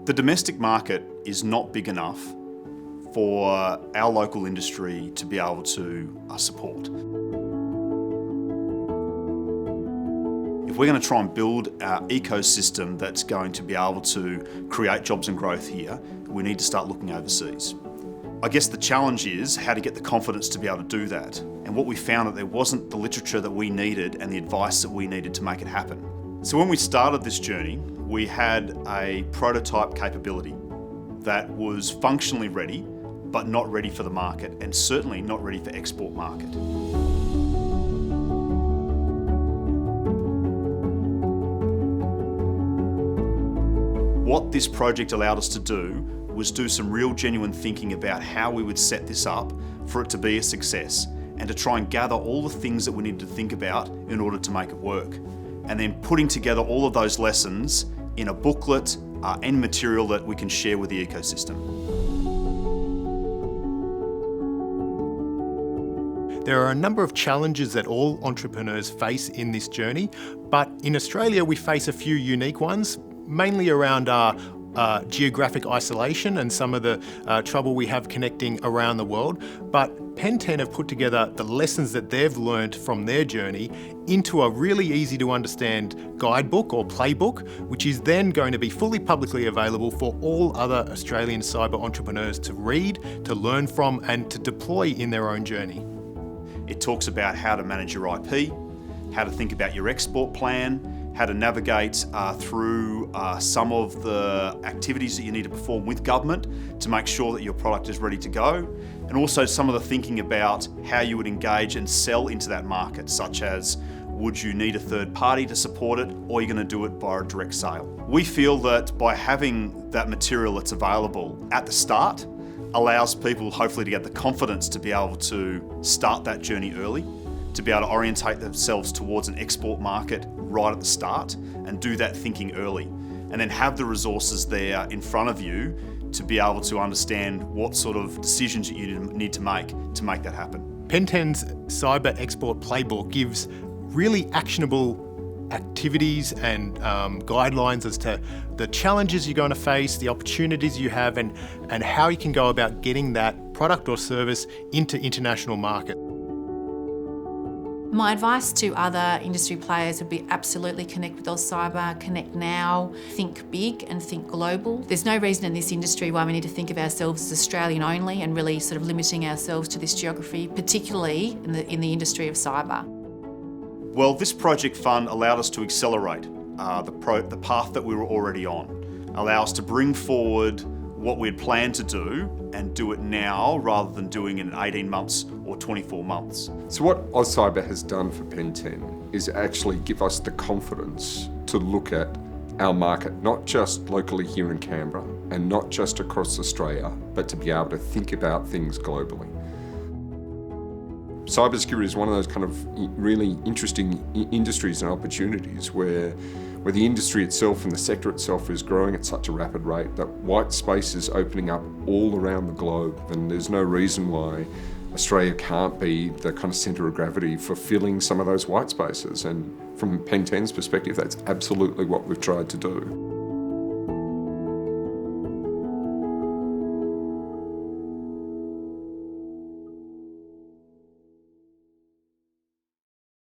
The domestic market is not big enough for our local industry to be able to support. If we're going to try and build our ecosystem that's going to be able to create jobs and growth here, we need to start looking overseas. I guess the challenge is how to get the confidence to be able to do that. And what we found that there wasn't the literature that we needed and the advice that we needed to make it happen. So when we started this journey, we had a prototype capability that was functionally ready, but not ready for the market, and certainly not ready for export market. What this project allowed us to do was do some real genuine thinking about how we would set this up for it to be a success, and to try and gather all the things that we needed to think about in order to make it work. And then putting together all of those lessons in a booklet and material that we can share with the ecosystem. There are a number of challenges that all entrepreneurs face in this journey, but in Australia we face a few unique ones, mainly around our geographic isolation and some of the trouble we have connecting around the world. But Penten have put together the lessons that they've learned from their journey into a really easy to understand guidebook or playbook, which is then going to be fully publicly available for all other Australian cyber entrepreneurs to read, to learn from, and to deploy in their own journey. It talks about how to manage your IP, how to think about your export plan, how to navigate through some of the activities that you need to perform with government to make sure that your product is ready to go, and also some of the thinking about how you would engage and sell into that market, such as would you need a third party to support it, or are you going to do it via a direct sale? We feel that by having that material that's available at the start allows people hopefully to get the confidence to be able to start that journey early, to be able to orientate themselves towards an export market right at the start and do that thinking early, and then have the resources there in front of you to be able to understand what sort of decisions you need to make that happen. Penten's Cyber Export Playbook gives really actionable activities and guidelines as to the challenges you're going to face, the opportunities you have, and how you can go about getting that product or service into international market. My advice to other industry players would be absolutely connect with AustCyber, connect now, think big and think global. There's no reason in this industry why we need to think of ourselves as Australian only and really sort of limiting ourselves to this geography, particularly in the industry of cyber. Well, this project fund allowed us to accelerate the path that we were already on, allow us to bring forward what we had planned to do and do it now rather than doing it in 18 months or 24 months. So what AustCyber has done for Penten is actually give us the confidence to look at our market, not just locally here in Canberra and not just across Australia, but to be able to think about things globally. Cybersecurity is one of those kind of really interesting industries and opportunities where the industry itself and the sector itself is growing at such a rapid rate that white space is opening up all around the globe, and there's no reason why Australia can't be the kind of centre of gravity for filling some of those white spaces. And from Penten's perspective, that's absolutely what we've tried to do.